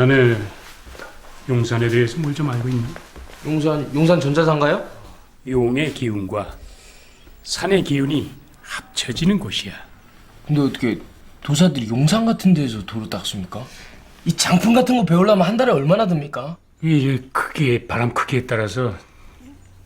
자네 용산에 대해서 뭘 좀 알고 있나? 용산 전자상가요? 용의 기운과 산의 기운이 합쳐지는 곳이야. 근데 어떻게 도사들이 용산 같은 데에서 도로 닦습니까? 이 장품 같은 거 배우려면 한 달에 얼마나 듭니까? 이게 크기에 바람 크기에 따라서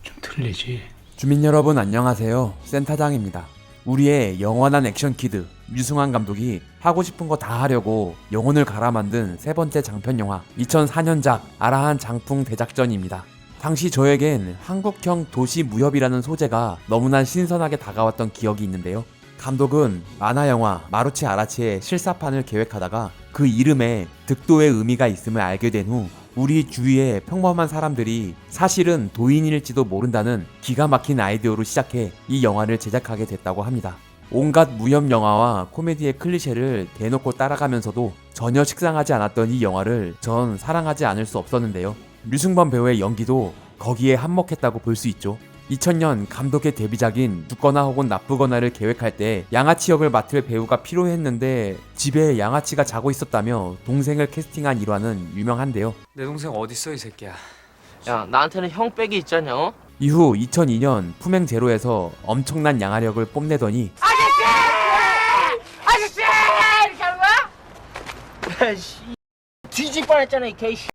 좀 틀리지. 주민 여러분 안녕하세요. 센터장입니다. 우리의 영원한 액션 키드 류승환 감독이 하고 싶은 거 다 하려고 영혼을 갈아 만든 세 번째 장편 영화 2004년작 아라한 장풍 대작전입니다. 당시 저에겐 한국형 도시 무협이라는 소재가 너무나 신선하게 다가왔던 기억이 있는데요. 감독은 만화 영화 마루치 아라치의 실사판을 계획하다가 그 이름에 득도의 의미가 있음을 알게 된 후 우리 주위의 평범한 사람들이 사실은 도인일지도 모른다는 기가 막힌 아이디어로 시작해 이 영화를 제작하게 됐다고 합니다. 온갖 무협 영화와 코미디의 클리셰를 대놓고 따라가면서도 전혀 식상하지 않았던 이 영화를 전 사랑하지 않을 수 없었는데요. 류승범 배우의 연기도 거기에 한몫했다고 볼 수 있죠. 2000년 감독의 데뷔작인 죽거나 혹은 나쁘거나를 계획할 때 양아치 역을 맡을 배우가 필요했는데 집에 양아치가 자고 있었다며 동생을 캐스팅한 일화는 유명한데요. 내 동생 어딨어 이 새끼야. 야, 나한테는 형 백이 있잖냐, 어? 이후 2002년 품행 제로에서 엄청난 양아력을 뽐내더니 아저씨! 이렇게 하는 거야? 야, 씨. 뒤질 뻔했잖아, 이 개씨.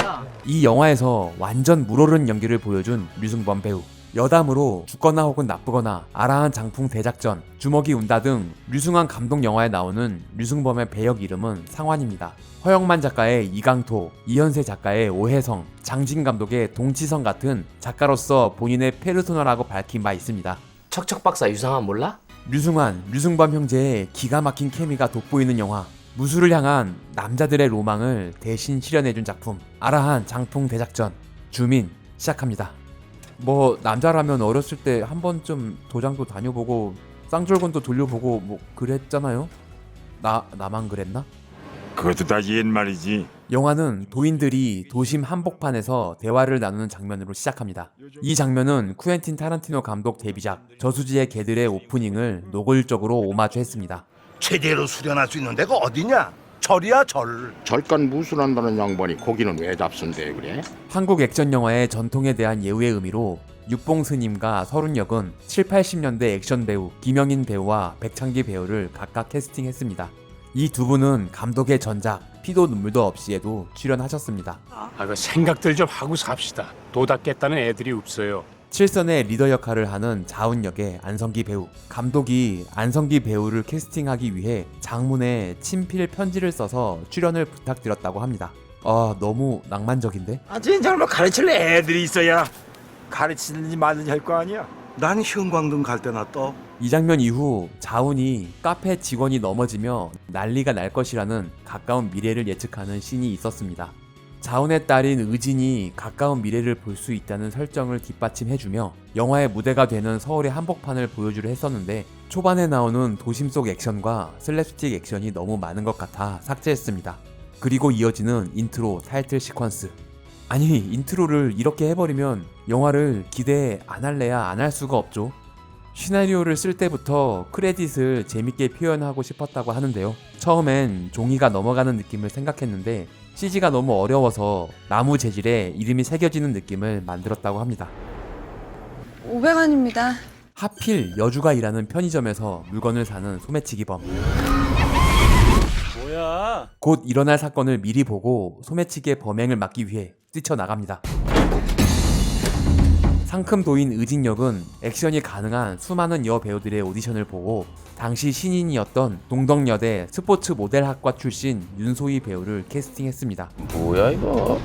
야. 이 영화에서 완전 물오른 연기를 보여준 류승범 배우. 여담으로 죽거나 혹은 나쁘거나 아라한 장풍 대작전, 주먹이 운다 등 류승환 감독 영화에 나오는 류승범의 배역 이름은 상환입니다. 허영만 작가의 이강토, 이현세 작가의 오혜성, 장진 감독의 동치성 같은 작가로서 본인의 페르소나라고 밝힌 바 있습니다. 척척박사 유상한 몰라? 류승환, 류승범 형제의 기가 막힌 케미가 돋보이는 영화, 무술을 향한 남자들의 로망을 대신 실현해준 작품 아라한 장풍 대작전. 주민 시작합니다. 뭐 남자라면 어렸을 때 한 번쯤 도장도 다녀보고 쌍절곤도 돌려보고 뭐 그랬잖아요? 나만 그랬나? 그것도 다 옛말이지. 영화는 도인들이 도심 한복판에서 대화를 나누는 장면으로 시작합니다. 이 장면은 쿠엔틴 타란티노 감독 데뷔작 저수지의 개들의 오프닝을 노골적으로 오마주했습니다. 제대로 수련할 수 있는 데가 어디냐? 절이야 절. 절간 무술한다는 양반이 거기는 왜 잡순대 그래? 한국 액션 영화의 전통에 대한 예우의 의미로 육봉 스님과 서른 역은 7, 80년대 액션 배우 김영인 배우와 백창기 배우를 각각 캐스팅했습니다. 이 두 분은 감독의 전작 피도 눈물도 없이에도 출연하셨습니다. 그 생각들 좀 하고 삽시다. 도닦겠다는 애들이 없어요. 칠선의 리더 역할을 하는 자훈 역의 안성기 배우. 감독이 안성기 배우를 캐스팅하기 위해 장문에 친필 편지를 써서 출연을 부탁드렸다고 합니다. 너무 낭만적인데? 진짜로 가르칠 애들이 있어야 가르치는지 말든지 할 거 아니야. 난 형광등 갈 때나 떠. 이 장면 이후 자훈이 카페 직원이 넘어지며 난리가 날 것이라는 가까운 미래를 예측하는 씬이 있었습니다. 자훈의 딸인 의진이 가까운 미래를 볼 수 있다는 설정을 뒷받침해주며 영화의 무대가 되는 서울의 한복판을 보여주려 했었는데 초반에 나오는 도심 속 액션과 슬랩스틱 액션이 너무 많은 것 같아 삭제했습니다. 그리고 이어지는 인트로 타이틀 시퀀스. 아니 인트로를 이렇게 해버리면 영화를 기대 안 할래야 안 할 수가 없죠. 시나리오를 쓸 때부터 크레딧을 재밌게 표현하고 싶었다고 하는데요. 처음엔 종이가 넘어가는 느낌을 생각했는데 CG가 너무 어려워서 나무 재질에 이름이 새겨지는 느낌을 만들었다고 합니다. 500원입니다. 하필 여주가 일하는 편의점에서 물건을 사는 소매치기범. 뭐야? 곧 일어날 사건을 미리 보고 소매치기의 범행을 막기 위해 뛰쳐나갑니다. 상큼 도인 의진 역은 액션이 가능한 수많은 여배우들의 오디션을 보고 당시 신인이었던 동덕여대 스포츠 모델학과 출신 윤소희 배우를 캐스팅했습니다. 뭐야, 이거?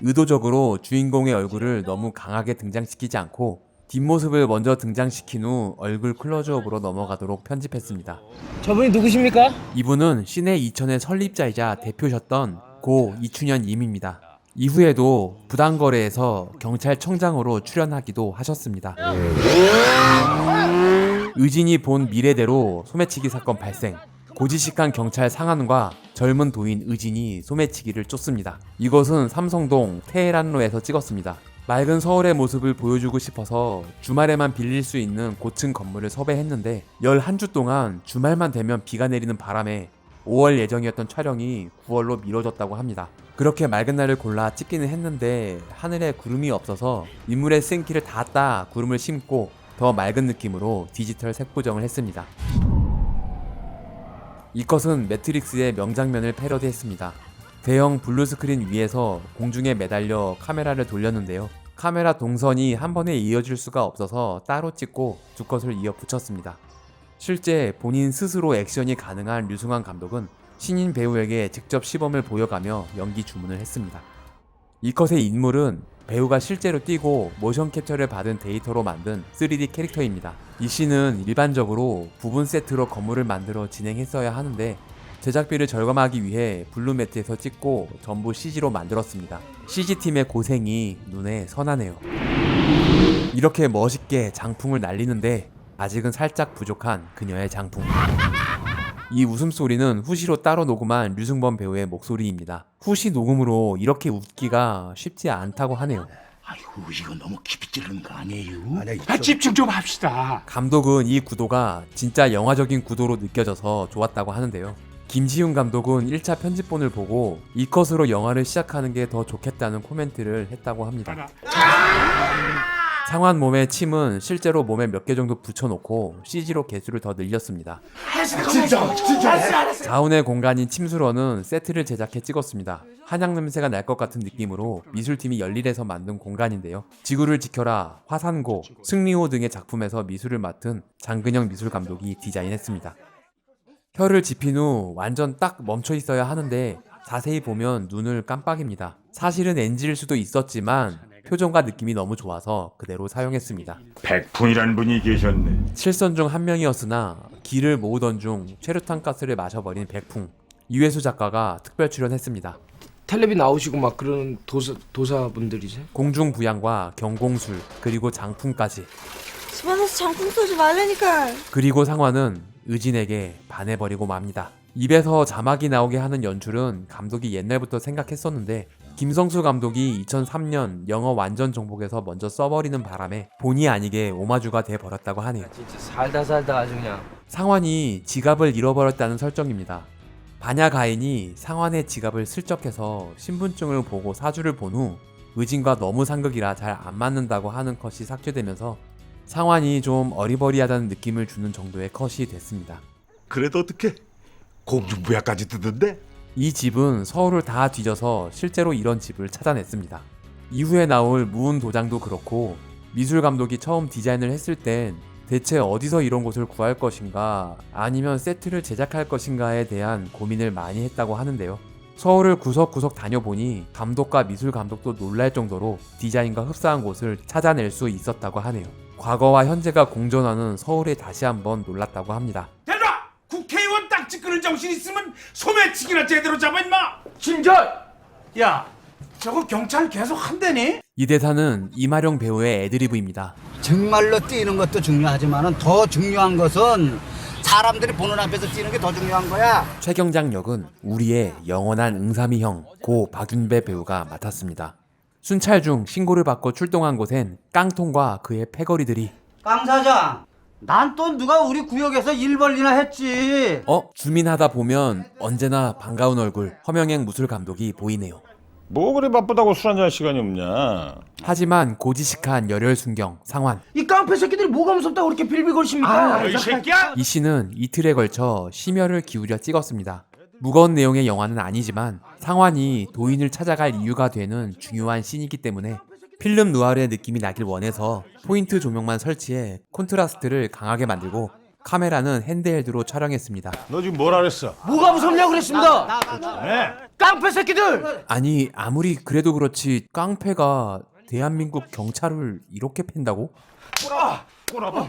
의도적으로 주인공의 얼굴을 너무 강하게 등장시키지 않고 뒷모습을 먼저 등장시킨 후 얼굴 클로즈업으로 넘어가도록 편집했습니다. 저분이 누구십니까? 이분은 시내 이천의 설립자이자 대표셨던 고 이춘현 임입니다. 이후에도 부당거래에서 경찰청장으로 출연하기도 하셨습니다. 의진이 본 미래대로 소매치기 사건 발생. 고지식한 경찰 상한과 젊은 도인 의진이 소매치기를 쫓습니다. 이것은 삼성동 테헤란로에서 찍었습니다. 맑은 서울의 모습을 보여주고 싶어서 주말에만 빌릴 수 있는 고층 건물을 섭외했는데 11주 동안 주말만 되면 비가 내리는 바람에 5월 예정이었던 촬영이 9월로 미뤄졌다고 합니다. 그렇게 맑은 날을 골라 찍기는 했는데 하늘에 구름이 없어서 인물의 쓴기를 다 따 구름을 심고 더 맑은 느낌으로 디지털 색보정을 했습니다. 이 컷은 매트릭스의 명장면을 패러디했습니다. 대형 블루스크린 위에서 공중에 매달려 카메라를 돌렸는데요. 카메라 동선이 한 번에 이어질 수가 없어서 따로 찍고 두 컷을 이어 붙였습니다. 실제 본인 스스로 액션이 가능한 류승환 감독은 신인 배우에게 직접 시범을 보여가며 연기 주문을 했습니다. 이 컷의 인물은 배우가 실제로 뛰고 모션 캡처를 받은 데이터로 만든 3D 캐릭터입니다. 이 씬은 일반적으로 부분 세트로 건물을 만들어 진행했어야 하는데 제작비를 절감하기 위해 블루매트에서 찍고 전부 CG로 만들었습니다. CG팀의 고생이 눈에 선하네요. 이렇게 멋있게 장풍을 날리는데 아직은 살짝 부족한 그녀의 장풍. 이 웃음소리는 후시로 따로 녹음한 류승범 배우의 목소리입니다. 후시 녹음으로 이렇게 웃기가 쉽지 않다고 하네요. 아이고 이거 너무 깊이 찌르는 거 아니에요? 집중 좀 합시다. 감독은 이 구도가 진짜 영화적인 구도로 느껴져서 좋았다고 하는데요. 김지훈 감독은 1차 편집본을 보고 이 컷으로 영화를 시작하는 게 더 좋겠다는 코멘트를 했다고 합니다. 상환 몸의 침은 실제로 몸에 몇 개 정도 붙여놓고 CG로 개수를 더 늘렸습니다. 자운의 공간인 침수로는 세트를 제작해 찍었습니다. 한약 냄새가 날 것 같은 느낌으로 미술팀이 열일해서 만든 공간인데요. 지구를 지켜라, 화산고, 승리호 등의 작품에서 미술을 맡은 장근영 미술감독이 디자인했습니다. 혀를 집힌 후 완전 딱 멈춰 있어야 하는데 자세히 보면 눈을 깜빡입니다. 사실은 NG일 수도 있었지만 표정과 느낌이 너무 좋아서 그대로 사용했습니다. 백풍이란 분이 계셨네. 7선 중 한 명이었으나 기를 모으던 중 최루탄 가스를 마셔버린 백풍. 이회수 작가가 특별 출연했습니다. 텔레비 나오시고 막 그런 도사분들이세요? 공중부양과 경공술 그리고 장풍까지. 집안에서 장풍 쏘지 말라니까. 그리고 상화는 의진에게 반해버리고 맙니다. 입에서 자막이 나오게 하는 연출은 감독이 옛날부터 생각했었는데 김성수 감독이 2003년 영어 완전 정복에서 먼저 써버리는 바람에 본의 아니게 오마주가 돼버렸다고 하네요. 진짜 살다 아주 그냥. 상환이 지갑을 잃어버렸다는 설정입니다. 반야 가인이 상환의 지갑을 슬쩍해서 신분증을 보고 사주를 본 후 의진과 너무 상극이라 잘 안 맞는다고 하는 컷이 삭제되면서 상환이 좀 어리버리하다는 느낌을 주는 정도의 컷이 됐습니다. 그래도 어떻게 공중부야까지 뜨던데? 이 집은 서울을 다 뒤져서 실제로 이런 집을 찾아냈습니다. 이후에 나올 무운 도장도 그렇고 미술 감독이 처음 디자인을 했을 땐 대체 어디서 이런 곳을 구할 것인가 아니면 세트를 제작할 것인가에 대한 고민을 많이 했다고 하는데요. 서울을 구석구석 다녀보니 감독과 미술 감독도 놀랄 정도로 디자인과 흡사한 곳을 찾아낼 수 있었다고 하네요. 과거와 현재가 공존하는 서울에 다시 한번 놀랐다고 합니다. 대라! 국회의원 딱지 끄는 정신 있으면 소매치기나 제대로 잡아 임마! 진절! 야, 저거 경찰 계속 한대니? 이 대사는 이마령 배우의 애드리브입니다. 정말로 뛰는 것도 중요하지만 더 중요한 것은 사람들이 보는 앞에서 뛰는 게 더 중요한 거야. 최경장 역은 우리의 영원한 응삼이 형 고 박윤배 배우가 맡았습니다. 순찰 중 신고를 받고 출동한 곳엔 깡통과 그의 패거리들이 강 사장, 난 또 누가 우리 구역에서 일 벌리나 했지. 주민하다 보면 언제나 반가운 얼굴 허명행 무술 감독이 보이네요. 뭐 그래 바쁘다고 술 한잔 할 시간이 없냐. 하지만 고지식한 열혈 순경 상환. 이 깡패 새끼들이 뭐가 무섭다고 그렇게 빌빌거리십니까? 이 새끼야! 이 씬은 이틀에 걸쳐 심혈을 기울여 찍었습니다. 무거운 내용의 영화는 아니지만 상환이 도인을 찾아갈 이유가 되는 중요한 씬이기 때문에 필름 누아르의 느낌이 나길 원해서 포인트 조명만 설치해 콘트라스트를 강하게 만들고 카메라는 핸드헬드로 촬영했습니다. 너 지금 뭐라 그랬어? 뭐가 무섭냐고 그랬습니다. 네. 깡패 새끼들! 아니 아무리 그래도 그렇지 깡패가 대한민국 경찰을 이렇게 팬다고?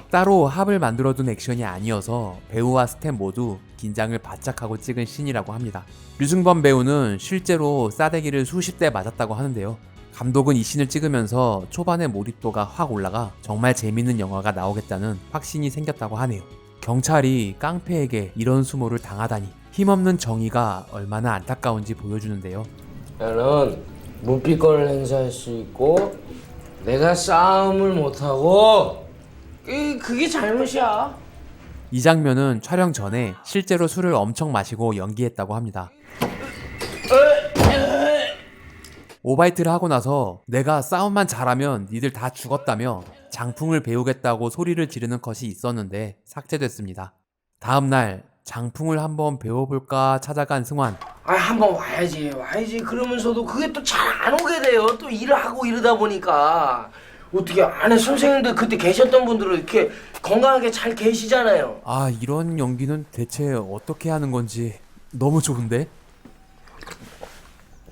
따로 합을 만들어둔 액션이 아니어서 배우와 스텝 모두 긴장을 바짝 하고 찍은 씬이라고 합니다. 류승범 배우는 실제로 싸대기를 수십 대 맞았다고 하는데요. 감독은 이 씬을 찍으면서 초반에 몰입도가 확 올라가 정말 재밌는 영화가 나오겠다는 확신이 생겼다고 하네요. 경찰이 깡패에게 이런 수모를 당하다니 힘없는 정의가 얼마나 안타까운지 보여주는데요. 나는 무피권을 행사할 수 있고 내가 싸움을 못하고 그게 잘못이야. 이 장면은 촬영 전에 실제로 술을 엄청 마시고 연기했다고 합니다. 오바이트를 하고 나서 내가 싸움만 잘하면 니들 다 죽었다며 장풍을 배우겠다고 소리를 지르는 컷이 있었는데 삭제됐습니다. 다음날 장풍을 한번 배워볼까 찾아간 승환. 아, 한번 와야지 그러면서도 그게 또 잘 안 오게 돼요. 또 일을 하고 이러다 보니까. 어떻게 안에 선생님들 그때 계셨던 분들은 이렇게 건강하게 잘 계시잖아요. 아, 이런 연기는 대체 어떻게 하는 건지 너무 좋은데?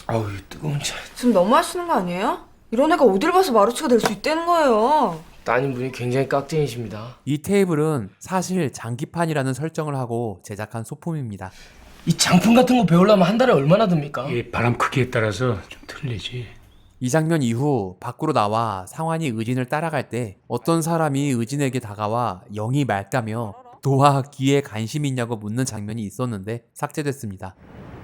아우, 뜨거운 차. 지금 너무 하시는 거 아니에요? 이런 애가 어딜 봐서 마루치가 될 수 있다는 거예요. 따님분이 굉장히 깍쟁이십니다. 이 테이블은 사실 장기판이라는 설정을 하고 제작한 소품입니다. 이 장풍 같은 거 배우려면 한 달에 얼마나 듭니까? 이게 바람 크기에 따라서 좀 틀리지. 이 장면 이후 밖으로 나와 상환이 의진을 따라갈 때 어떤 사람이 의진에게 다가와 영이 맑다며 도와 귀에 관심 있냐고 묻는 장면이 있었는데 삭제됐습니다.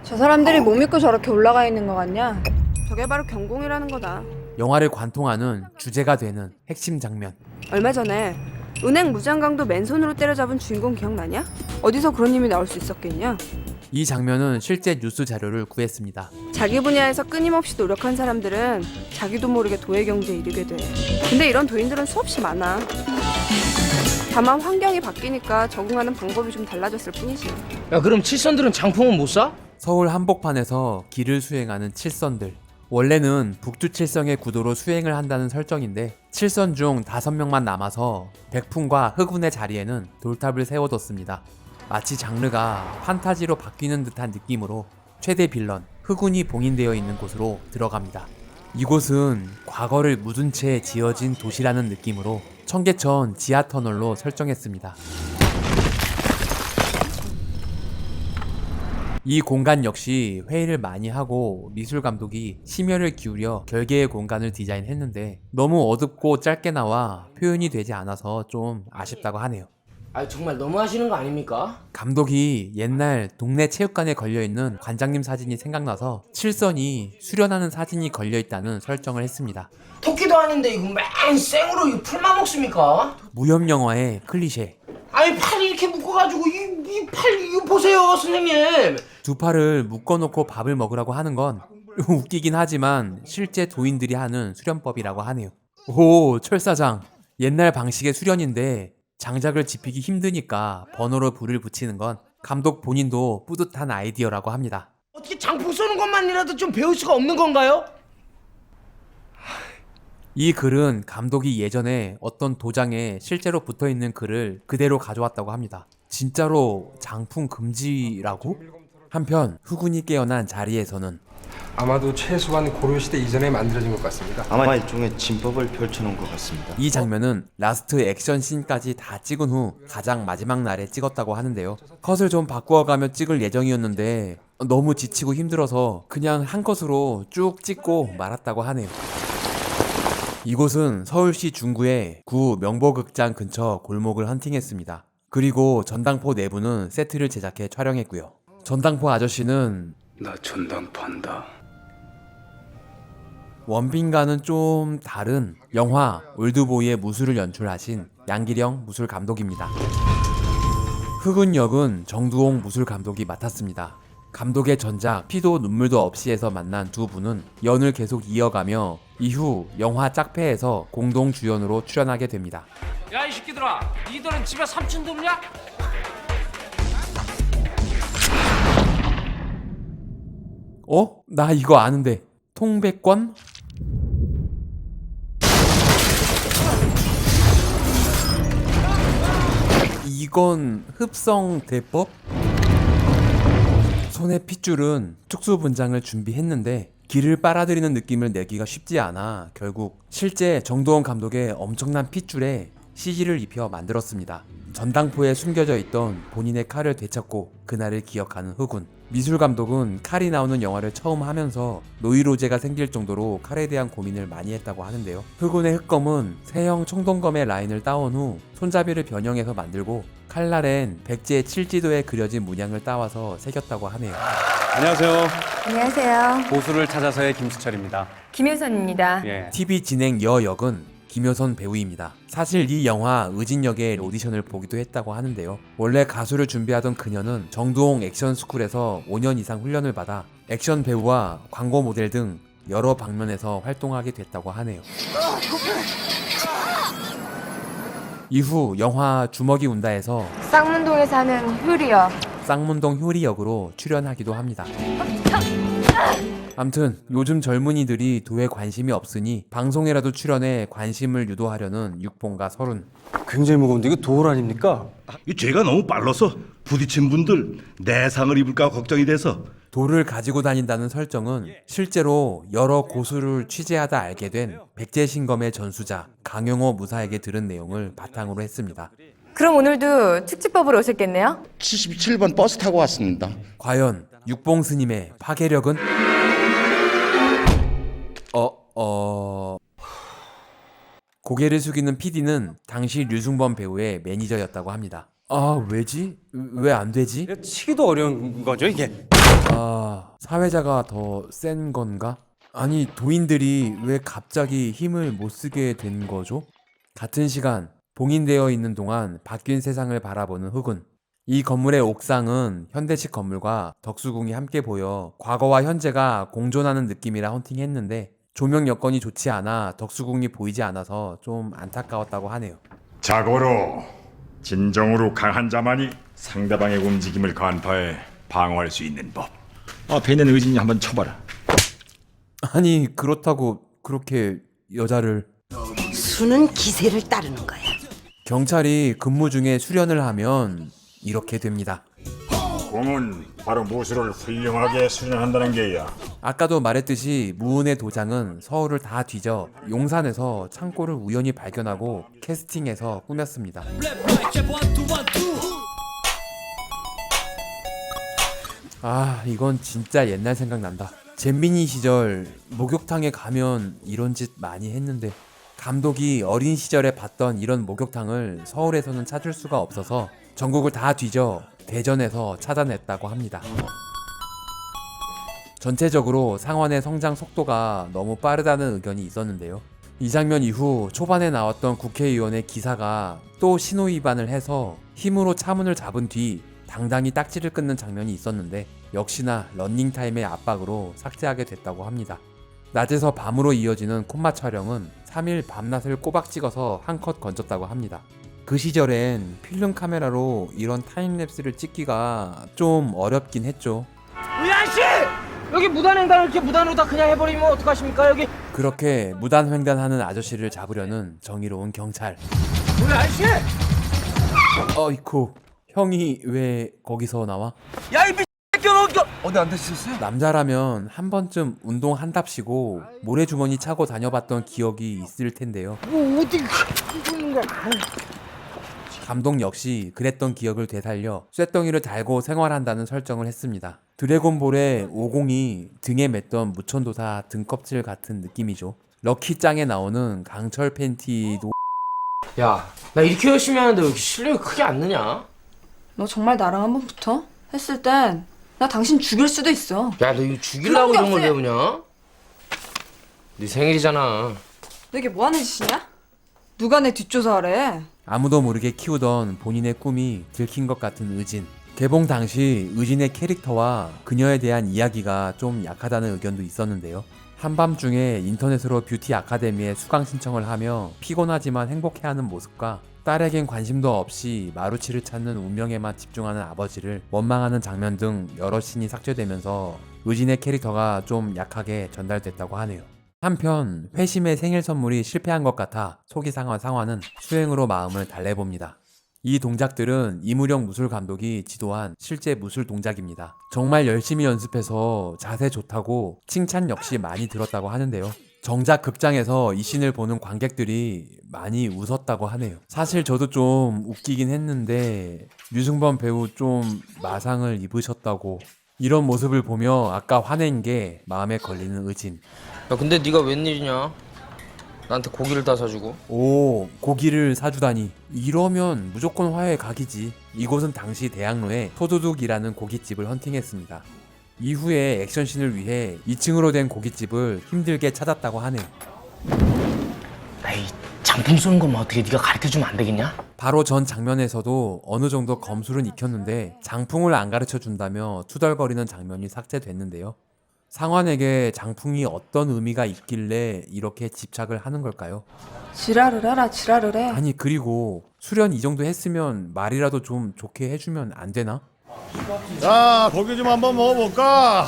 저 사람들이 뭐 믿고 저렇게 올라가 있는 거 같냐? 저게 바로 경공이라는 거다. 영화를 관통하는 주제가 되는 핵심 장면. 얼마 전에 은행 무장강도 맨손으로 때려잡은 주인공 기억나냐? 어디서 그런 힘이 나올 수 있었겠냐? 이 장면은 실제 뉴스 자료를 구했습니다. 자기 분야에서 끊임없이 노력한 사람들은 자기도 모르게 도의 경지에 이르게 돼. 근데 이런 도인들은 수없이 많아. 다만 환경이 바뀌니까 적응하는 방법이 좀 달라졌을 뿐이지. 야, 그럼 칠선들은 장풍은 못 사? 서울 한복판에서 길을 수행하는 칠선들. 원래는 북두 칠성의 구도로 수행을 한다는 설정인데 7선 중 5명만 남아서 백풍과 흑운의 자리에는 돌탑을 세워뒀습니다. 마치 장르가 판타지로 바뀌는 듯한 느낌으로 최대 빌런 흑운이 봉인되어 있는 곳으로 들어갑니다. 이곳은 과거를 묻은 채 지어진 도시라는 느낌으로 청계천 지하터널로 설정했습니다. 이 공간 역시 회의를 많이 하고 미술 감독이 심혈을 기울여 별개의 공간을 디자인했는데 너무 어둡고 짧게 나와 표현이 되지 않아서 좀 아쉽다고 하네요. 아, 정말 너무 하시는 거 아닙니까? 감독이 옛날 동네 체육관에 걸려있는 관장님 사진이 생각나서 칠선이 수련하는 사진이 걸려있다는 설정을 했습니다. 토끼도 아닌데 이거 맨 생으로 이거 풀만 먹습니까? 무협영화의 클리셰. 아니, 팔 이렇게 묶어가지고 이 팔 이거 보세요, 선생님. 두 팔을 묶어놓고 밥을 먹으라고 하는 건 웃기긴 하지만 실제 도인들이 하는 수련법이라고 하네요. 오, 철사장. 옛날 방식의 수련인데 장작을 지피기 힘드니까 번호로 불을 붙이는 건 감독 본인도 뿌듯한 아이디어라고 합니다. 어떻게 장풍 쏘는 것만이라도 좀 배울 수가 없는 건가요? 이 글은 감독이 예전에 어떤 도장에 실제로 붙어있는 글을 그대로 가져왔다고 합니다. 진짜로 장풍 금지라고? 한편 흑운이 깨어난 자리에서는 아마도 최소한 고려시대 이전에 만들어진 것 같습니다. 아마 일종의 진법을 펼쳐놓은 것 같습니다. 이 장면은 라스트 액션 씬까지 다 찍은 후 가장 마지막 날에 찍었다고 하는데요. 컷을 좀 바꾸어가며 찍을 예정이었는데 너무 지치고 힘들어서 그냥 한 컷으로 쭉 찍고 말았다고 하네요. 이곳은 서울시 중구의 구 명보극장 근처 골목을 헌팅했습니다. 그리고 전당포 내부는 세트를 제작해 촬영했고요. 전당포 아저씨는 나 전당포 한다. 원빈과는 좀 다른 영화 올드보이의 무술을 연출하신 양기령 무술 감독입니다. 흑운 역은 정두홍 무술 감독이 맡았습니다. 감독의 전작 피도 눈물도 없이에서 만난 두 분은 연을 계속 이어가며 이후 영화 짝패에서 공동 주연으로 출연하게 됩니다. 야, 이 새끼들아, 니들은 집에 삼촌도 없냐? 어? 나 이거 아는데. 통백권? 이건 흡성 대법? 손에 핏줄은 특수 분장을 준비했는데 기를 빨아들이는 느낌을 내기가 쉽지 않아 결국 실제 정두원 감독의 엄청난 핏줄에 CG를 입혀 만들었습니다. 전당포에 숨겨져 있던 본인의 칼을 되찾고 그날을 기억하는 흑운. 미술 감독은 칼이 나오는 영화를 처음 하면서 노이로제가 생길 정도로 칼에 대한 고민을 많이 했다고 하는데요. 흑운의 흑검은 세형 청동검의 라인을 따온 후 손잡이를 변형해서 만들고 칼날엔 백제 칠지도에 그려진 문양을 따와서 새겼다고 하네요. 안녕하세요. 안녕하세요. 고수를 찾아서의 김수철입니다. 김효선입니다. 예. TV 진행 여 역은 김효선 배우입니다. 사실 이 영화 의진 역의 오디션을 보기도 했다고 하는데요. 원래 가수를 준비하던 그녀는 정두홍 액션스쿨에서 5년 이상 훈련을 받아 액션 배우와 광고 모델 등 여러 방면에서 활동하게 됐다고 하네요. 이후 영화 주먹이 운다에서 쌍문동에 사는 효리요. 쌍문동 효리 역으로 출연하기도 합니다. 암튼 요즘 젊은이들이 도에 관심이 없으니 방송에라도 출연해 관심을 유도하려는 육봉과 서른. 굉장히 무거운데 이거 도울 아닙니까? 이 죄가 너무 빨라서 부딪힌 분들 내상을 입을까 걱정이 돼서. 돌을 가지고 다닌다는 설정은 실제로 여러 고수를 취재하다 알게 된 백제신검의 전수자 강용호 무사에게 들은 내용을 바탕으로 했습니다. 그럼 오늘도 특집법으로 오셨겠네요? 77번 버스 타고 왔습니다. 과연 육봉 스님의 파괴력은? 고개를 숙이는 PD는 당시 류승범 배우의 매니저였다고 합니다. 아, 왜지? 왜 안 되지? 치기도 어려운 거죠 이게. 아, 사회자가 더 센 건가? 아니, 도인들이 왜 갑자기 힘을 못 쓰게 된 거죠? 같은 시간, 봉인되어 있는 동안 바뀐 세상을 바라보는 흑은. 이 건물의 옥상은 현대식 건물과 덕수궁이 함께 보여 과거와 현재가 공존하는 느낌이라 헌팅했는데 조명 여건이 좋지 않아 덕수궁이 보이지 않아서 좀 안타까웠다고 하네요. 자고로 진정으로 강한 자만이 상대방의 움직임을 간파해 방어할 수 있는 법. 앞에 있는 의진이 한번 쳐봐라. 아니, 그렇다고 그렇게 여자를... 수는 기세를 따르는 거야. 경찰이 근무 중에 수련을 하면 이렇게 됩니다. 공은 바로 무술을 훌륭하게 수련한다는 게야. 아까도 말했듯이 무은의 도장은 서울을 다 뒤져 용산에서 창고를 우연히 발견하고 캐스팅해서 꾸몄습니다. 아, 이건 진짜 옛날 생각난다. 잼민이 시절 목욕탕에 가면 이런 짓 많이 했는데 감독이 어린 시절에 봤던 이런 목욕탕을 서울에서는 찾을 수가 없어서 전국을 다 뒤져 대전에서 찾아냈다고 합니다. 전체적으로 상원의 성장 속도가 너무 빠르다는 의견이 있었는데요. 이 장면 이후 초반에 나왔던 국회의원의 기사가 또 신호 위반을 해서 힘으로 차문을 잡은 뒤 당당히 딱지를 끊는 장면이 있었는데 역시나 런닝타임의 압박으로 삭제하게 됐다고 합니다. 낮에서 밤으로 이어지는 콤마 촬영은 3일 밤낮을 꼬박 찍어서 한 컷 건졌다고 합니다. 그 시절엔 필름 카메라로 이런 타임랩스를 찍기가 좀 어렵긴 했죠. 우리 아저씨! 여기 무단횡단을 이렇게 무단으로 다 그냥 해버리면 어떡하십니까 여기? 그렇게 무단횡단하는 아저씨를 잡으려는 정의로운 경찰. 우리 아저씨! 어이쿠, 형이 왜 거기서 나와? 야 이 새끼야 너 어디 안 다치셨어요? 남자라면 한 번쯤 운동한답시고 모래주머니 차고 다녀봤던 기억이 있을 텐데요. 뭐 어디 그러는 거야? 감독 역시 그랬던 기억을 되살려 쇳덩이를 달고 생활한다는 설정을 했습니다. 드래곤볼의 50이 등에 맸던 무천도사 등껍질 같은 느낌이죠. 럭키짱에 나오는 강철 팬티도... 야, 나 이렇게 열심히 하는데 왜 이렇게 실력이 크게 안 느냐? 너 정말 나랑 한번 붙어? 했을 땐 나 당신 죽일 수도 있어. 야, 너 이거 죽이려고 이런 걸 배우냐? 네 생일이잖아. 너 이게 뭐 하는 짓이냐? 누가 내 뒷조사하래? 아무도 모르게 키우던 본인의 꿈이 들킨 것 같은 의진. 개봉 당시 의진의 캐릭터와 그녀에 대한 이야기가 좀 약하다는 의견도 있었는데요. 한밤중에 인터넷으로 뷰티 아카데미에 수강 신청을 하며 피곤하지만 행복해하는 모습과 딸에겐 관심도 없이 마루치를 찾는 운명에만 집중하는 아버지를 원망하는 장면 등 여러 씬이 삭제되면서 의진의 캐릭터가 좀 약하게 전달됐다고 하네요. 한편 회심의 생일 선물이 실패한 것 같아 속이 상한 상화는 수행으로 마음을 달래봅니다. 이 동작들은 이무령 무술 감독이 지도한 실제 무술 동작입니다. 정말 열심히 연습해서 자세 좋다고 칭찬 역시 많이 들었다고 하는데요. 정작 극장에서 이 씬을 보는 관객들이 많이 웃었다고 하네요. 사실 저도 좀 웃기긴 했는데 류승범 배우 좀 마상을 입으셨다고. 이런 모습을 보며 아까 화낸 게 마음에 걸리는 의진. 야, 근데 네가 웬일이냐? 나한테 고기를 다 사주고. 오, 고기를 사주다니. 이러면 무조건 화해 각이지. 이곳은 당시 대학로에 소두둑이라는 고깃집을 헌팅했습니다. 이후에 액션씬을 위해 2층으로 된 고깃집을 힘들게 찾았다고 하네요. 에이, 참. 장풍 쏘는 거면 어떻게 네가 가르쳐주면 안 되겠냐? 바로 전 장면에서도 어느 정도 검술은 익혔는데 장풍을 안 가르쳐 준다며 투덜거리는 장면이 삭제됐는데요. 상환에게 장풍이 어떤 의미가 있길래 이렇게 집착을 하는 걸까요? 지랄을 해라 지랄을 해. 아니 그리고 수련 이 정도 했으면 말이라도 좀 좋게 해주면 안 되나? 자, 고기 좀 한번 먹어볼까?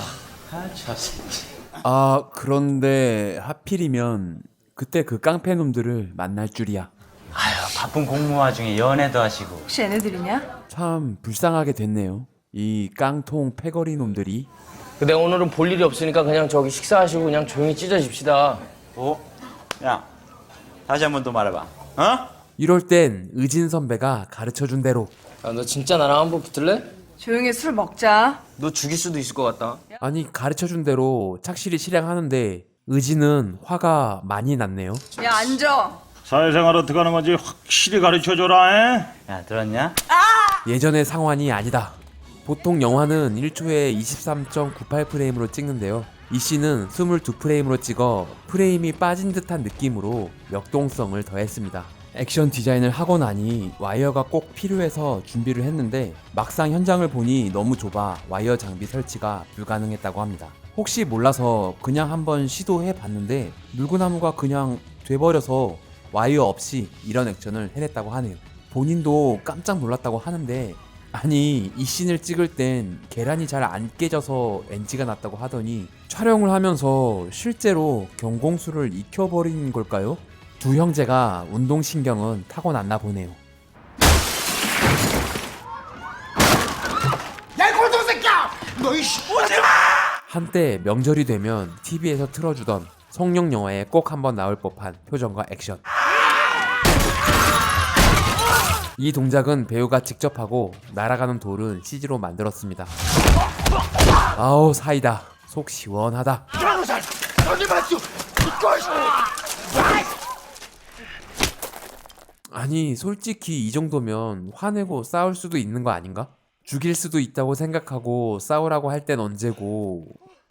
아 그런데 하필이면 그때 그 깡패놈들을 만날 줄이야. 아유, 바쁜 공무 와중에 연애도 하시고. 혹시 얘네들이냐? 참 불쌍하게 됐네요. 이 깡통 패거리 놈들이. 근데 오늘은 볼 일이 없으니까 그냥 저기 식사하시고 그냥 조용히 찢어집시다. 야, 다시 한 번 더 말해봐. 어? 이럴 땐 의진 선배가 가르쳐준 대로. 야, 너 진짜 나랑 한번 붙을래? 조용히 술 먹자. 너 죽일 수도 있을 것 같다. 아니 가르쳐준 대로 착실히 실행하는데 의진은 화가 많이 났네요. 야 앉아. 사회생활 어떻게 하는 건지 확실히 가르쳐줘라. 에? 야, 들었냐? 예전의 상환이 아니다. 보통 영화는 1초에 23.98프레임으로 찍는데요. 이 씬은 22프레임으로 찍어 프레임이 빠진 듯한 느낌으로 역동성을 더했습니다. 액션 디자인을 하고 나니 와이어가 꼭 필요해서 준비를 했는데 막상 현장을 보니 너무 좁아 와이어 장비 설치가 불가능했다고 합니다. 혹시 몰라서 그냥 한번 시도해 봤는데 물구나무가 그냥 돼버려서 와이어 없이 이런 액션을 해냈다고 하네요. 본인도 깜짝 놀랐다고 하는데 아니 이 씬을 찍을 땐 계란이 잘 안 깨져서 NG가 났다고 하더니 촬영을 하면서 실제로 경공술을 익혀버린 걸까요? 두 형제가 운동신경은 타고났나 보네요. 야, 이 골동 새끼야! 너 이씨 오지마! 한때 명절이 되면 TV에서 틀어주던 성룡 영화에 꼭 한번 나올 법한 표정과 액션. 이 동작은 배우가 직접 하고 날아가는 돌은 CG로 만들었습니다. 아우 사이다. 속 시원하다. 아니 솔직히 이 정도면 화내고 싸울 수도 있는 거 아닌가? 죽일 수도 있다고 생각하고 싸우라고 할 땐 언제고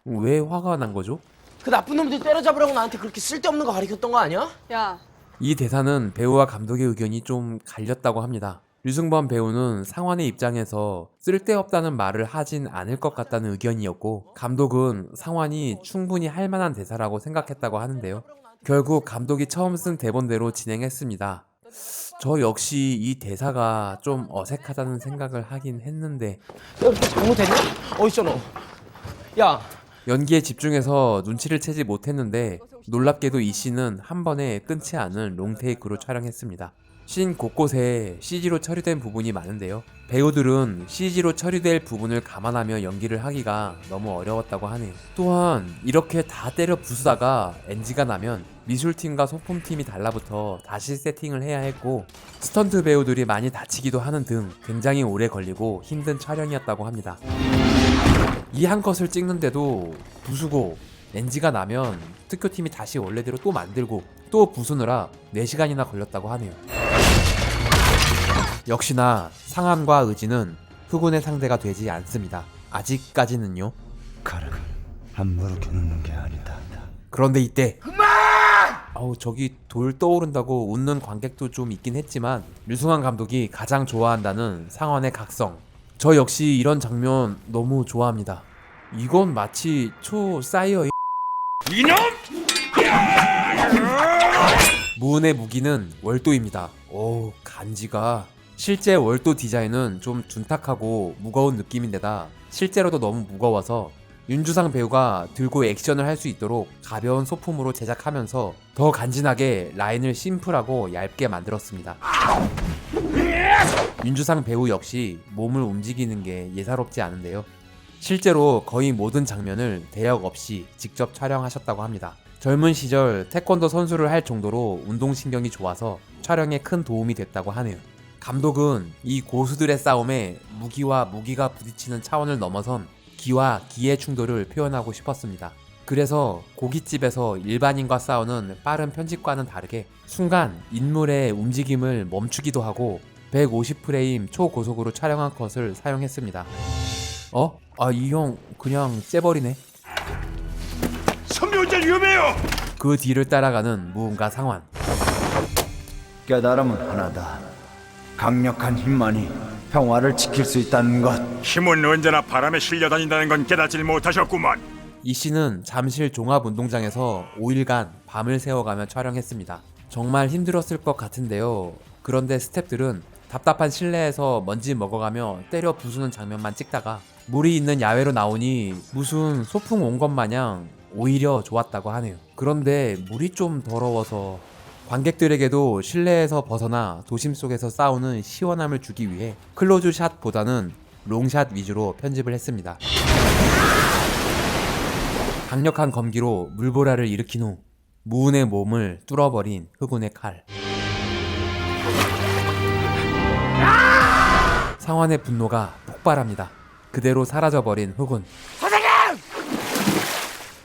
왜 화가 난 거죠? 그 나쁜 놈들 때려잡으라고 나한테 그렇게 쓸데없는 거 가르쳤던 거 아니야? 야. 이 대사는 배우와 감독의 의견이 좀 갈렸다고 합니다. 류승범 배우는 상환의 입장에서 쓸데없다는 말을 하진 않을 것 같다는 의견이었고 감독은 상환이 충분히 할 만한 대사라고 생각했다고 하는데요. 결국 감독이 처음 쓴 대본대로 진행했습니다. 저 역시 이 대사가 좀 어색하다는 생각을 하긴 했는데 야, 잘못했냐? 어딨어 너? 야, 연기에 집중해서 눈치를 채지 못했는데 놀랍게도 이 씬은 한 번에 끊지 않은 롱테이크로 촬영했습니다. 씬 곳곳에 CG로 처리된 부분이 많은데요. 배우들은 CG로 처리될 부분을 감안하며 연기를 하기가 너무 어려웠다고 하네요. 또한 이렇게 다 때려 부수다가 NG가 나면 미술팀과 소품팀이 달라붙어 다시 세팅을 해야 했고 스턴트 배우들이 많이 다치기도 하는 등 굉장히 오래 걸리고 힘든 촬영이었다고 합니다. 이 한 컷을 찍는데도 부수고 NG가 나면 특효팀이 다시 원래대로 또 만들고 또 부수느라 4시간이나 걸렸다고 하네요. 역시나 상환과 의진은 흑운의 상대가 되지 않습니다. 아직까지는요. 칼은 함부로 겨누는 게 아니다. 그런데 이때 아우 저기 돌 떠오른다고 웃는 관객도 좀 있긴 했지만 류승환 감독이 가장 좋아한다는 상환의 각성. 저 역시 이런 장면 너무 좋아합니다. 이건 마치 초 사이어 이놈! 무은의 무기는 월도입니다. 오 간지가 실제 월도 디자인은 좀 둔탁하고 무거운 느낌인데다 실제로도 너무 무거워서 윤주상 배우가 들고 액션을 할 수 있도록 가벼운 소품으로 제작하면서 더 간지나게 라인을 심플하고 얇게 만들었습니다. 윤주상 배우 역시 몸을 움직이는 게 예사롭지 않은데요. 실제로 거의 모든 장면을 대역 없이 직접 촬영하셨다고 합니다. 젊은 시절 태권도 선수를 할 정도로 운동신경이 좋아서 촬영에 큰 도움이 됐다고 하네요. 감독은 이 고수들의 싸움에 무기와 무기가 부딪히는 차원을 넘어선 기와 기의 충돌을 표현하고 싶었습니다. 그래서 고깃집에서 일반인과 싸우는 빠른 편집과는 다르게 순간 인물의 움직임을 멈추기도 하고 150프레임 초고속으로 촬영한 컷을 사용했습니다. 이 형 그냥 째버리네. 선배 운전 위험해요! 그 뒤를 따라가는 무은과 상환. 깨달음은 하나다. 강력한 힘만이 평화를 지킬 수 있다는 것. 힘은 언제나 바람에 실려다닌다는 건 깨닫질 못하셨구만. 이 씨는 잠실 종합운동장에서 5일간 밤을 새워가며 촬영했습니다. 정말 힘들었을 것 같은데요. 그런데 스태프들은 답답한 실내에서 먼지 먹어가며 때려 부수는 장면만 찍다가 물이 있는 야외로 나오니 무슨 소풍 온 것 마냥 오히려 좋았다고 하네요. 그런데 물이 좀 더러워서 관객들에게도 실내에서 벗어나 도심 속에서 싸우는 시원함을 주기 위해 클로즈 샷보다는 롱샷 위주로 편집을 했습니다. 강력한 검기로 물보라를 일으킨 후 무은의 몸을 뚫어버린 흑운의 칼. 상환의 분노가 폭발합니다. 그대로 사라져버린 흑운.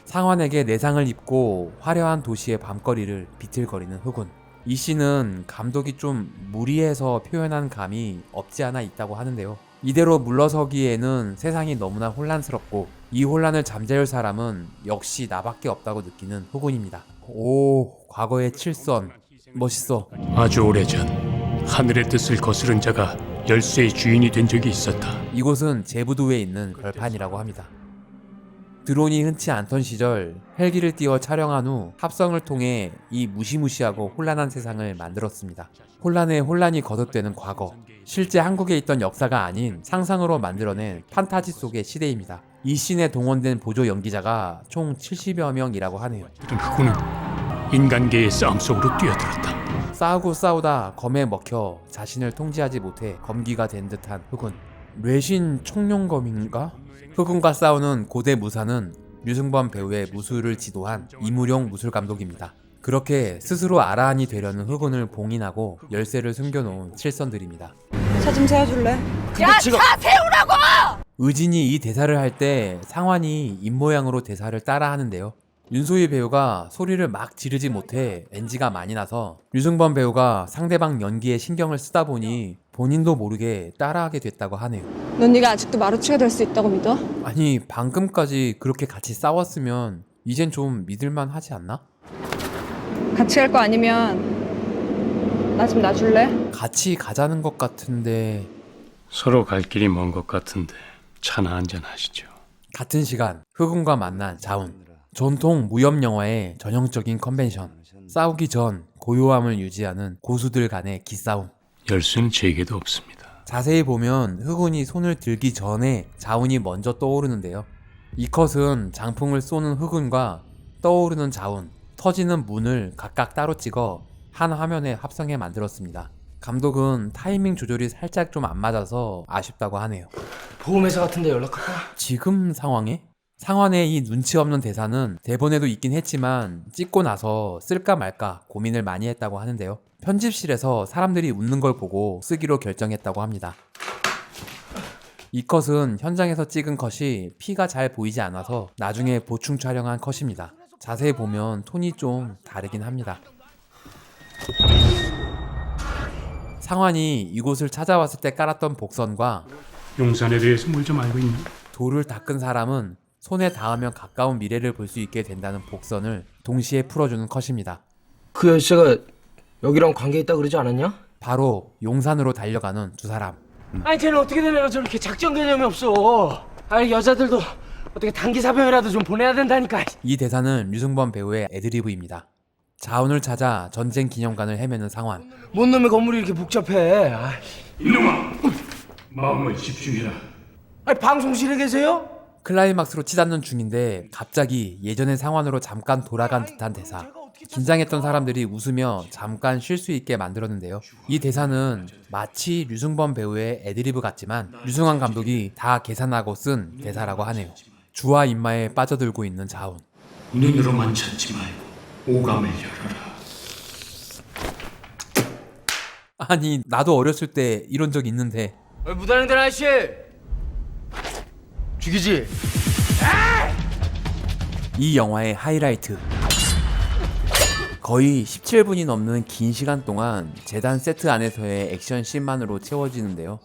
상환에게 내상을 입고 화려한 도시의 밤거리를 비틀거리는 흑운. 이 씨는 감독이 좀 무리해서 표현한 감이 없지 않아 있다고 하는데요. 이대로 물러서기에는 세상이 너무나 혼란스럽고 이 혼란을 잠재울 사람은 역시 나밖에 없다고 느끼는 흑운입니다. 오, 과거의 칠선 멋있어. 아주 오래전 하늘의 뜻을 거스른 자가 열쇠의 주인이 된 적이 있었다. 이곳은 제부도에 있는 벌판이라고 합니다. 드론이 흔치 않던 시절 헬기를 띄워 촬영한 후 합성을 통해 이 무시무시하고 혼란한 세상을 만들었습니다. 혼란에 혼란이 거듭되는 과거, 실제 한국에 있던 역사가 아닌 상상으로 만들어낸 판타지 속의 시대입니다. 이 씬에 동원된 보조 연기자가 총 70여 명이라고 하네요. 흑운은 인간계의 싸움 속으로 뛰어들었다. 싸우고 싸우다 검에 먹혀 자신을 통제하지 못해 검기가 된 듯한 흑운. 뇌신 청룡검인가? 흑운과 싸우는 고대 무사는 류승범 배우의 무술을 지도한 이무룡 무술감독입니다. 그렇게 스스로 아라한이 되려는 흑운을 봉인하고 열쇠를 숨겨놓은 칠선들입니다. 차 좀 세워줄래? 야, 지금... 차 세우라고! 의진이 이 대사를 할 때 상환이 입모양으로 대사를 따라하는데요. 윤소희 배우가 소리를 막 지르지 못해 NG가 많이 나서 류승범 배우가 상대방 연기에 신경을 쓰다 보니 본인도 모르게 따라하게 됐다고 하네요. 넌 네가 아직도 마루치가 될 수 있다고 믿어? 아니 방금까지 그렇게 같이 싸웠으면 이젠 좀 믿을만 하지 않나? 같이 갈 거 아니면 나 좀 놔줄래? 같이 가자는 것 같은데. 서로 갈 길이 먼 것 같은데 차나 한잔 하시죠. 같은 시간 흑운과 만난 자운. 전통 무협 영화의 전형적인 컨벤션. 싸우기 전 고요함을 유지하는 고수들 간의 기싸움. 열쇠는 제게도 없습니다. 자세히 보면 흑운이 손을 들기 전에 자운이 먼저 떠오르는데요. 이 컷은 장풍을 쏘는 흑운과 떠오르는 자운, 터지는 문을 각각 따로 찍어 한 화면에 합성해 만들었습니다. 감독은 타이밍 조절이 살짝 좀 안 맞아서 아쉽다고 하네요. 보험회사 같은데 연락할까? 지금 상황에? 상환의 이 눈치 없는 대사는 대본에도 있긴 했지만 찍고 나서 쓸까 말까 고민을 많이 했다고 하는데요. 편집실에서 사람들이 웃는 걸 보고 쓰기로 결정했다고 합니다. 이 컷은 현장에서 찍은 컷이 피가 잘 보이지 않아서 나중에 보충 촬영한 컷입니다. 자세히 보면 톤이 좀 다르긴 합니다. 상환이 이곳을 찾아왔을 때 깔았던 복선과 용산에 대해서 뭘 좀 알고 있니? 돌을 닦은 사람은 손에 닿으면 가까운 미래를 볼 수 있게 된다는 복선을 동시에 풀어주는 컷입니다. 그 열쇠가 여기랑 관계 있다 그러지 않았냐? 바로 용산으로 달려가는 두 사람. 아니 쟤는 어떻게 되냐고 저렇게 작전 개념이 없어. 아니 여자들도 어떻게 단기 사병이라도 좀 보내야 된다니까. 이 대사는 류승범 배우의 애드리브입니다. 자운을 찾아 전쟁 기념관을 헤매는 상환. 뭔 놈의 건물이 이렇게 복잡해. 이놈아! 마음을 집중해라. 아니 방송실에 계세요? 클라이막스로 치닫는 중인데 갑자기 예전의 상황으로 잠깐 돌아간 듯한 대사. 긴장했던 사람들이 웃으며 잠깐 쉴 수 있게 만들었는데요. 이 대사는 마치 류승범 배우의 애드리브 같지만 류승환 감독이 다 계산하고 쓴 대사라고 하네요. 주와 인마에 빠져들고 있는 자운. 눈으로만 찾지 말고 오감을 열어라. 아니 나도 어렸을 때 이런 적 있는데. 무단횡단 아저씨 죽이지. 이 영화의 하이라이트. 거의 17분이 넘는 긴 시간 동안 재단 세트 안에서의 액션 씬만으로 채워지는데요.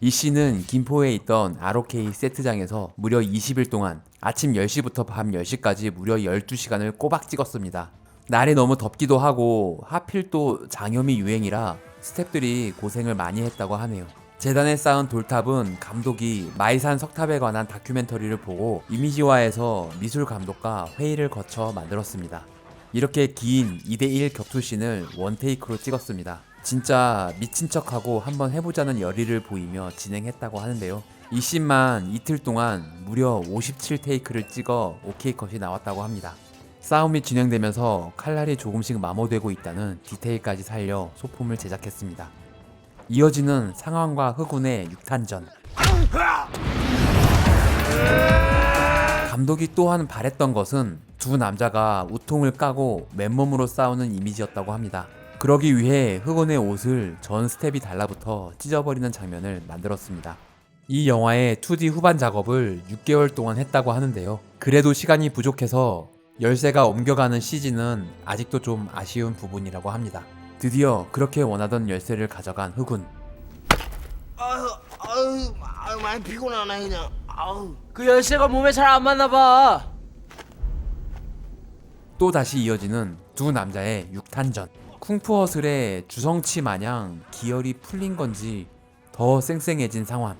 이 씬은 김포에 있던 ROK 세트장에서 무려 20일 동안 아침 10시부터 밤 10시까지 무려 12시간을 꼬박 찍었습니다. 날이 너무 덥기도 하고 하필 또 장염이 유행이라 스태프들이 고생을 많이 했다고 하네요. 재단에 쌓은 돌탑은 감독이 마이산 석탑에 관한 다큐멘터리를 보고 이미지화해서 미술 감독과 회의를 거쳐 만들었습니다. 이렇게 긴 2대1 격투씬을 원테이크로 찍었습니다. 진짜 미친 척하고 한번 해보자는 열의를 보이며 진행했다고 하는데요. 이 씬만 이틀 동안 무려 57테이크를 찍어 오케이 컷이 나왔다고 합니다. 싸움이 진행되면서 칼날이 조금씩 마모되고 있다는 디테일까지 살려 소품을 제작했습니다. 이어지는 상황과 흑운의 육탄전. 감독이 또한 바랬던 것은 두 남자가 우통을 까고 맨몸으로 싸우는 이미지였다고 합니다. 그러기 위해 흑운의 옷을 전 스텝이 달라붙어 찢어버리는 장면을 만들었습니다. 이 영화의 2D 후반 작업을 6개월 동안 했다고 하는데요. 그래도 시간이 부족해서 열쇠가 옮겨가는 CG는 아직도 좀 아쉬운 부분이라고 합니다. 드디어 그렇게 원하던 열쇠를 가져간 흑운. 아유 많이 피곤하네 그냥. 아우. 그 열쇠가 몸에 잘 안 맞나 봐. 또 다시 이어지는 두 남자의 육탄전. 쿵푸허슬의 주성치 마냥 기혈이 풀린 건지 더 쌩쌩해진 상황.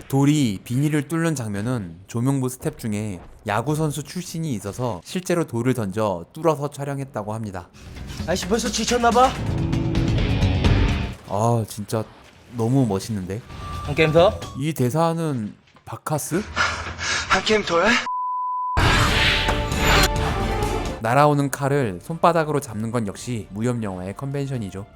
돌이 비닐을 뚫는 장면은 조명부 스텝 중에 야구선수 출신이 있어서 실제로 돌을 던져 뚫어서 촬영했다고 합니다. 아저씨 벌써 지쳤나봐? 아 진짜 너무 멋있는데? 한 게임 더? 이 대사는 바카스? 한 게임 더해? 날아오는 칼을 손바닥으로 잡는 건 역시 무협영화의 컨벤션이죠.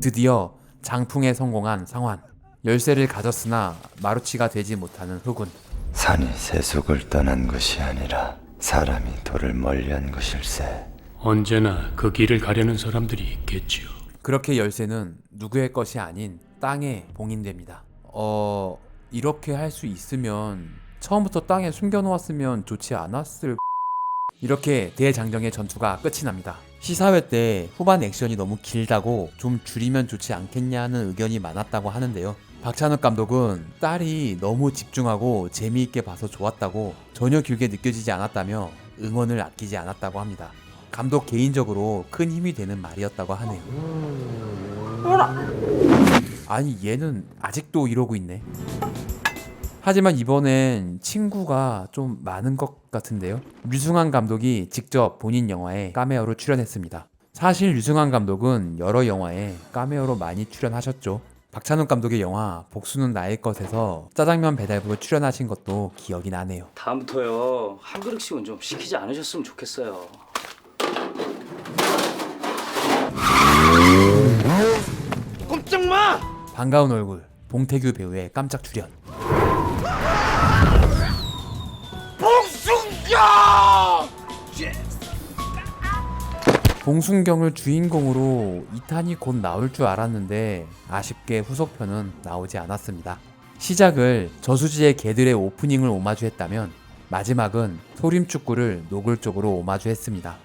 드디어 장풍에 성공한 상환. 열쇠를 가졌으나 마루치가 되지 못하는 흑운. 산이 세속을 떠난 것이 아니라 사람이 돌을 멀리한 것일세. 언제나 그 길을 가려는 사람들이 있겠지요. 그렇게 열쇠는 누구의 것이 아닌 땅에 봉인됩니다. 이렇게 할 수 있으면 처음부터 땅에 숨겨놓았으면 좋지 않았을. 이렇게 대장정의 전투가 끝이 납니다. 시사회 때 후반 액션이 너무 길다고 좀 줄이면 좋지 않겠냐는 의견이 많았다고 하는데요. 박찬욱 감독은 딸이 너무 집중하고 재미있게 봐서 좋았다고, 전혀 길게 느껴지지 않았다며 응원을 아끼지 않았다고 합니다. 감독 개인적으로 큰 힘이 되는 말이었다고 하네요. 아니 얘는 아직도 이러고 있네. 하지만 이번엔 친구가 좀 많은 것 같은데요. 류승환 감독이 직접 본인 영화에 카메오로 출연했습니다. 사실 류승환 감독은 여러 영화에 카메오로 많이 출연하셨죠. 박찬욱 감독의 영화 복수는 나의 것에서 짜장면 배달부로 출연하신 것도 기억이 나네요. 다음부터요 한 그릇씩은 좀 시키지 않으셨으면 좋겠어요. 꼼짝마! 반가운 얼굴 봉태규 배우의 깜짝 출연. 봉순경을 주인공으로 2탄이 곧 나올 줄 알았는데 아쉽게 후속편은 나오지 않았습니다. 시작을 저수지의 개들의 오프닝을 오마주했다면 마지막은 소림축구를 노골적으로 오마주했습니다.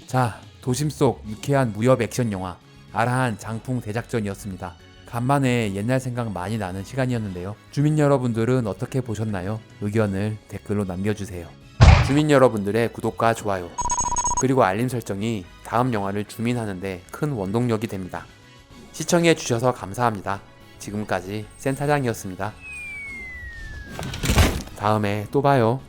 자, 도심 속 유쾌한 무협 액션 영화 아라한 장풍 대작전이었습니다. 간만에 옛날 생각 많이 나는 시간이었는데요. 주민 여러분들은 어떻게 보셨나요? 의견을 댓글로 남겨주세요. 주민 여러분들의 구독과 좋아요 그리고 알림 설정이 다음 영화를 주민하는데 큰 원동력이 됩니다. 시청해 주셔서 감사합니다. 지금까지 센타장이었습니다. 다음에 또 봐요.